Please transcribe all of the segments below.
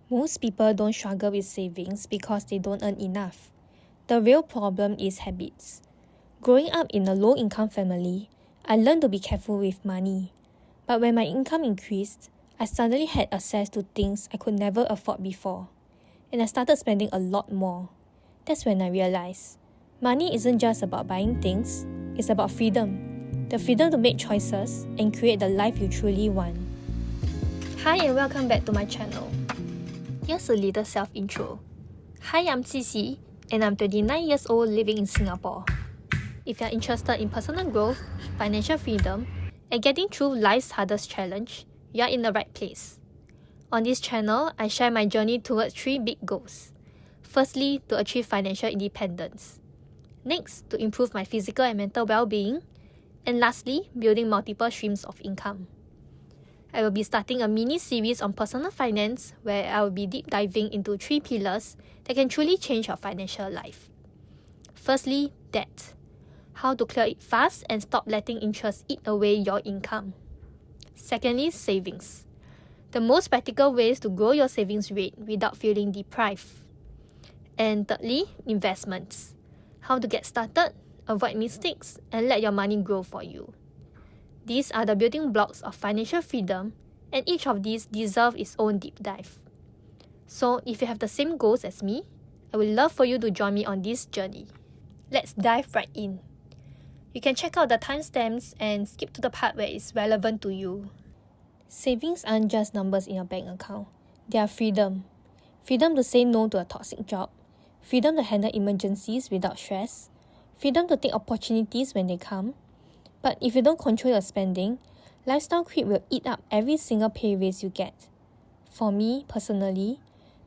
Most people don't struggle with savings because they don't earn enough. The real problem is habits. Growing up in a low-income family, I learned to be careful with money. But when my income increased, I suddenly had access to things I could never afford before. And I started spending a lot more. That's when I realized, money isn't just about buying things, it's about freedom. The freedom to make choices and create the life you truly want. Hi and welcome back to my channel. Here's a little self-intro. Hi, I'm Cici, and I'm 29 years old living in Singapore. If you're interested in personal growth, financial freedom, and getting through life's hardest challenge, you're in the right place. On this channel, I share my journey towards 3 big goals. Firstly, to achieve financial independence. Next, to improve my physical and mental well-being. And lastly, building multiple streams of income. I will be starting a mini-series on personal finance where I will be deep diving into 3 pillars that can truly change your financial life. Firstly, debt. How to clear it fast and stop letting interest eat away your income. Secondly, savings. The most practical ways to grow your savings rate without feeling deprived. And thirdly, investments. How to get started, avoid mistakes, and let your money grow for you. These are the building blocks of financial freedom, and each of these deserve its own deep dive. So, if you have the same goals as me, I would love for you to join me on this journey. Let's dive right in. You can check out the timestamps and skip to the part where it's relevant to you. Savings aren't just numbers in your bank account. They are freedom. Freedom to say no to a toxic job. Freedom to handle emergencies without stress. Freedom to take opportunities when they come. But if you don't control your spending, lifestyle creep will eat up every single pay raise you get. For me, personally,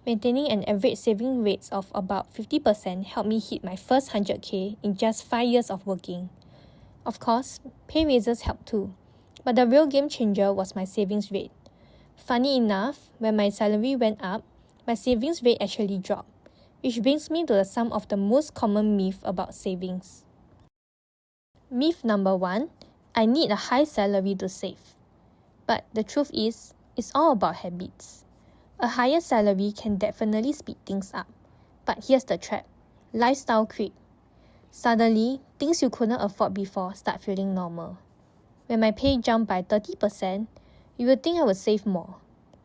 maintaining an average saving rate of about 50% helped me hit my first 100k in just 5 years of working. Of course, pay raises help too, but the real game changer was my savings rate. Funny enough, when my salary went up, my savings rate actually dropped, which brings me to some of the most common myths about savings. Myth number 1, I need a high salary to save. But the truth is, it's all about habits. A higher salary can definitely speed things up. But here's the trap, lifestyle creep. Suddenly, things you couldn't afford before start feeling normal. When my pay jumped by 30%, you would think I would save more.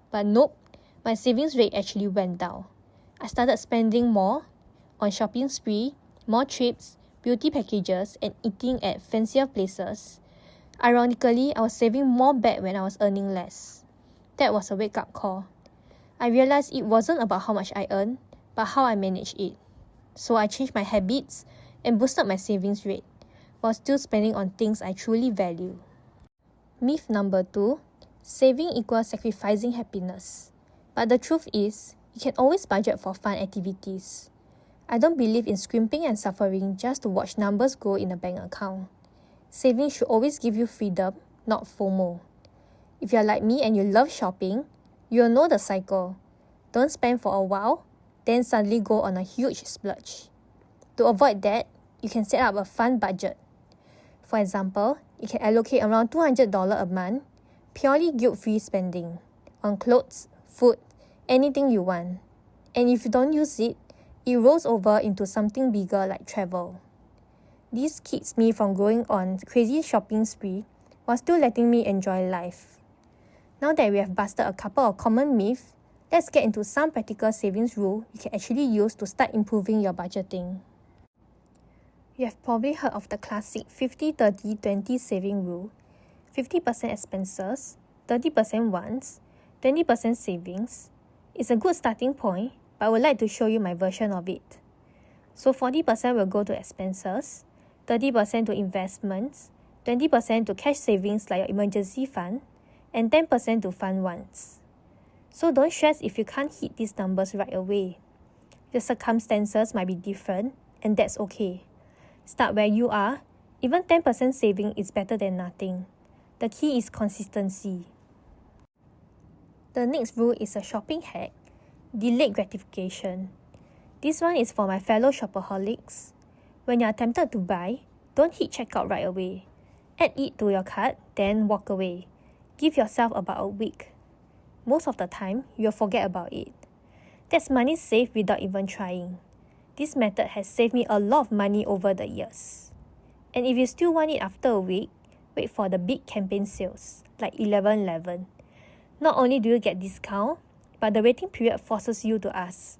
But nope, my savings rate actually went down. I started spending more on shopping spree, more trips, beauty packages, and eating at fancier places. Ironically, I was saving more back when I was earning less. That was a wake-up call. I realized it wasn't about how much I earned, but how I managed it. So I changed my habits and boosted my savings rate, while still spending on things I truly value. Myth number 2, saving equals sacrificing happiness. But the truth is, you can always budget for fun activities. I don't believe in scrimping and suffering just to watch numbers grow in a bank account. Saving should always give you freedom, not FOMO. If you're like me and you love shopping, you'll know the cycle. Don't spend for a while, then suddenly go on a huge splurge. To avoid that, you can set up a fun budget. For example, you can allocate around $200 a month, purely guilt-free spending, on clothes, food, anything you want. And if you don't use it, it rolls over into something bigger like travel. This keeps me from going on crazy shopping spree while still letting me enjoy life. Now that we have busted a couple of common myths, let's get into some practical savings rules you can actually use to start improving your budgeting. You have probably heard of the classic 50-30-20 saving rule. 50% expenses, 30% wants, 20% savings. It's a good starting point, but I would like to show you my version of it. So 40% will go to expenses, 30% to investments, 20% to cash savings like your emergency fund, and 10% to fund wants. So don't stress if you can't hit these numbers right away. Your circumstances might be different, and that's okay. Start where you are. Even 10% saving is better than nothing. The key is consistency. The next rule is a shopping hack. Delayed gratification. This one is for my fellow shopaholics. When you are tempted to buy, don't hit checkout right away. Add it to your cart, then walk away. Give yourself about a week. Most of the time, you'll forget about it. That's money saved without even trying. This method has saved me a lot of money over the years. And if you still want it after a week, wait for the big campaign sales, like 11/11. Not only do you get discount, but the waiting period forces you to ask,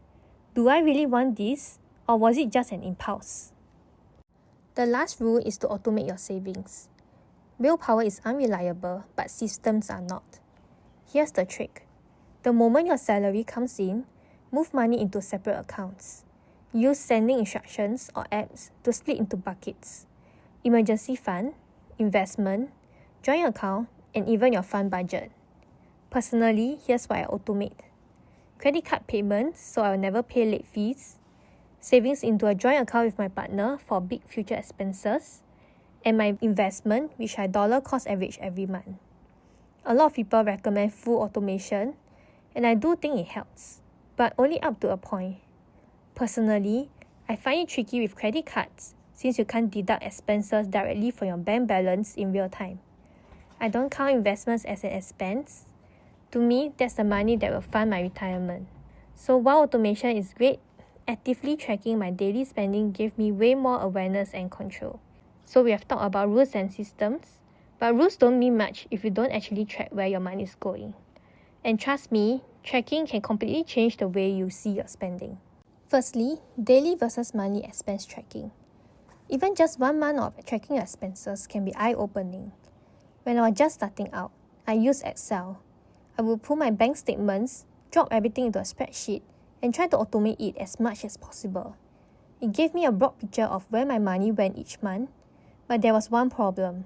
do I really want this, or was it just an impulse? The last rule is to automate your savings. Willpower is unreliable, but systems are not. Here's the trick. The moment your salary comes in, move money into separate accounts. Use sending instructions or apps to split into buckets: emergency fund, investment, joint account, and even your fund budget. Personally, here's what I automate. Credit card payments, so I'll never pay late fees. Savings into a joint account with my partner for big future expenses. And my investment, which I dollar cost average every month. A lot of people recommend full automation, and I do think it helps, but only up to a point. Personally, I find it tricky with credit cards since you can't deduct expenses directly from your bank balance in real time. I don't count investments as an expense. To me, that's the money that will fund my retirement. So while automation is great, actively tracking my daily spending gave me way more awareness and control. So we have talked about rules and systems, but rules don't mean much if you don't actually track where your money is going. And trust me, tracking can completely change the way you see your spending. Firstly, daily versus monthly expense tracking. Even just 1 month of tracking your expenses can be eye-opening. When I was just starting out, I used Excel. I would pull my bank statements, drop everything into a spreadsheet, and try to automate it as much as possible. It gave me a broad picture of where my money went each month, but there was one problem.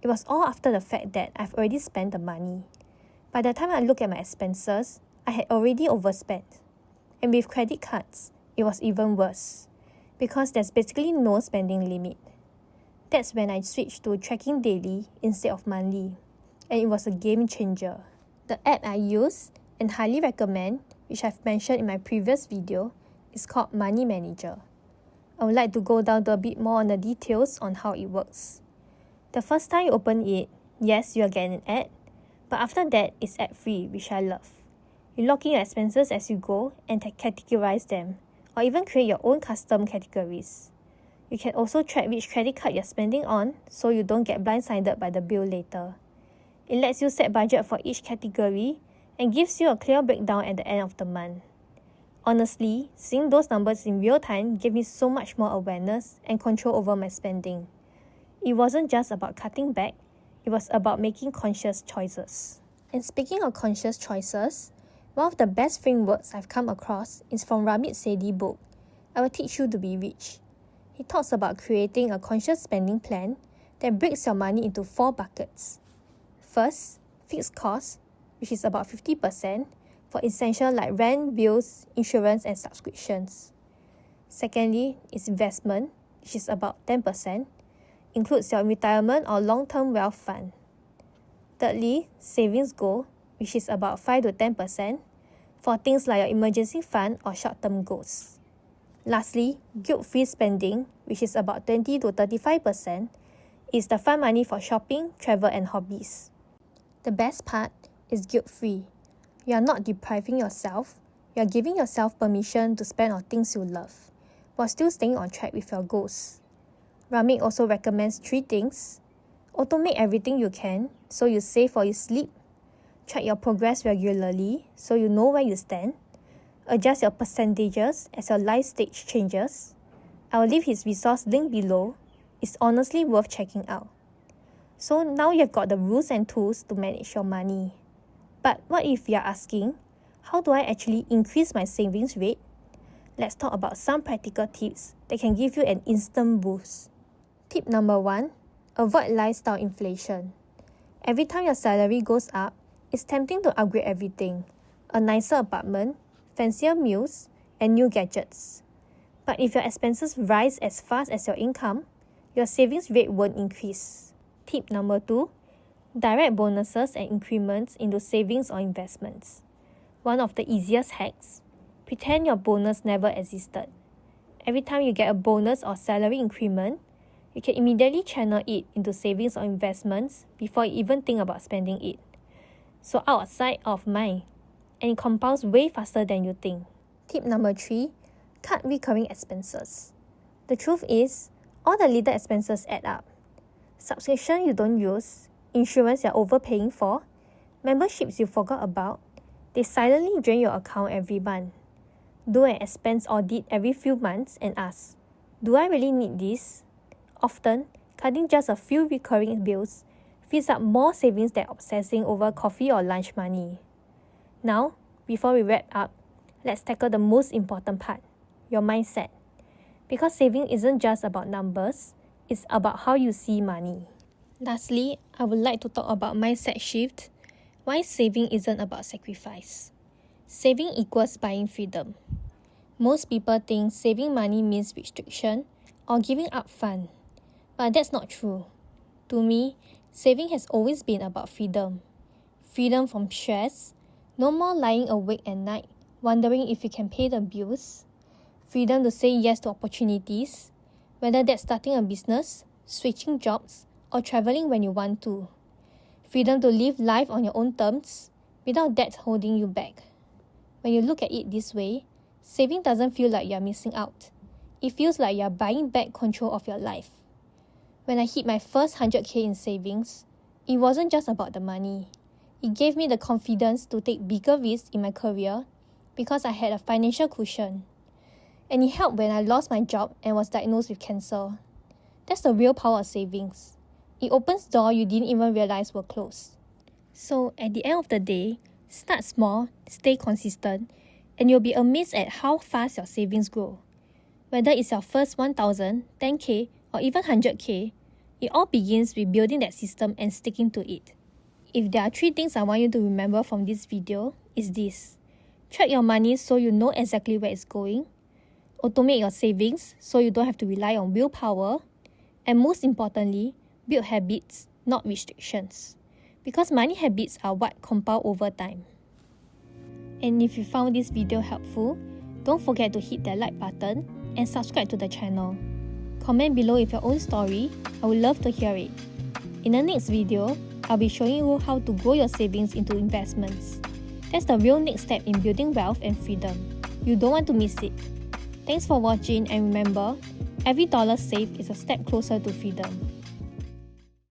It was all after the fact that I've already spent the money. By the time I look at my expenses, I had already overspent. And with credit cards, it was even worse, because there's basically no spending limit. That's when I switched to tracking daily instead of monthly, and it was a game changer. The app I use and highly recommend, which I've mentioned in my previous video, is called Money Manager. I would like to go down to a bit more on the details on how it works. The first time you open it, yes, you'll get an ad, but after that, it's ad-free, which I love. You log in your expenses as you go and categorize them, or even create your own custom categories. You can also track which credit card you're spending on, so you don't get blindsided by the bill later. It lets you set budget for each category and gives you a clear breakdown at the end of the month. Honestly, seeing those numbers in real time gave me so much more awareness and control over my spending. It wasn't just about cutting back, it was about making conscious choices. And speaking of conscious choices, one of the best frameworks I've come across is from Ramit Sethi's book, I Will Teach You to Be Rich. He talks about creating a conscious spending plan that breaks your money into 4 buckets. First, fixed costs, which is about 50%, for essentials like rent, bills, insurance, and subscriptions. Secondly, is investment, which is about 10%, includes your retirement or long-term wealth fund. Thirdly, savings goal, which is about 5 to 10%, for things like your emergency fund or short-term goals. Lastly, guilt-free spending, which is about 20 to 35%, is the fund money for shopping, travel, and hobbies. The best part is guilt-free. You are not depriving yourself, you are giving yourself permission to spend on things you love, while still staying on track with your goals. Ramit also recommends 3 things. Automate everything you can, so you save for your sleep. Track your progress regularly, so you know where you stand. Adjust your percentages as your life stage changes. I'll leave his resource link below. It's honestly worth checking out. So now you've got the rules and tools to manage your money. But what if you're asking, how do I actually increase my savings rate? Let's talk about some practical tips that can give you an instant boost. Tip number 1, avoid lifestyle inflation. Every time your salary goes up, it's tempting to upgrade everything. A nicer apartment, fancier meals, and new gadgets. But if your expenses rise as fast as your income, your savings rate won't increase. Tip number 2, direct bonuses and increments into savings or investments. One of the easiest hacks, pretend your bonus never existed. Every time you get a bonus or salary increment, you can immediately channel it into savings or investments before you even think about spending it. So out of sight, out of mind, and it compounds way faster than you think. Tip number 3, cut recurring expenses. The truth is, all the little expenses add up. Subscription you don't use, insurance you're overpaying for, memberships you forgot about, they silently drain your account every month. Do an expense audit every few months and ask, do I really need this? Often, cutting just a few recurring bills fills up more savings than obsessing over coffee or lunch money. Now, before we wrap up, let's tackle the most important part, your mindset. Because saving isn't just about numbers, it's about how you see money. Lastly, I would like to talk about mindset shift. Why saving isn't about sacrifice. Saving equals buying freedom. Most people think saving money means restriction or giving up fun. But that's not true. To me, saving has always been about freedom. Freedom from stress, no more lying awake at night wondering if you can pay the bills. Freedom to say yes to opportunities, whether that's starting a business, switching jobs, or traveling when you want to. Freedom to live life on your own terms, without debt holding you back. When you look at it this way, saving doesn't feel like you're missing out. It feels like you're buying back control of your life. When I hit my first 100k in savings, it wasn't just about the money. It gave me the confidence to take bigger risks in my career because I had a financial cushion. And it helped when I lost my job and was diagnosed with cancer. That's the real power of savings. It opens doors you didn't even realize were closed. So at the end of the day, start small, stay consistent, and you'll be amazed at how fast your savings grow. Whether it's your first 1,000, 10k, or even 100k, it all begins with building that system and sticking to it. If there are 3 things I want you to remember from this video, it's this. Track your money so you know exactly where it's going. Automate your savings so you don't have to rely on willpower. And most importantly, build habits, not restrictions. Because money habits are what compound over time. And if you found this video helpful, don't forget to hit that like button and subscribe to the channel. Comment below with your own story, I would love to hear it. In the next video, I'll be showing you how to grow your savings into investments. That's the real next step in building wealth and freedom. You don't want to miss it. Thanks for watching and remember, every dollar saved is a step closer to freedom.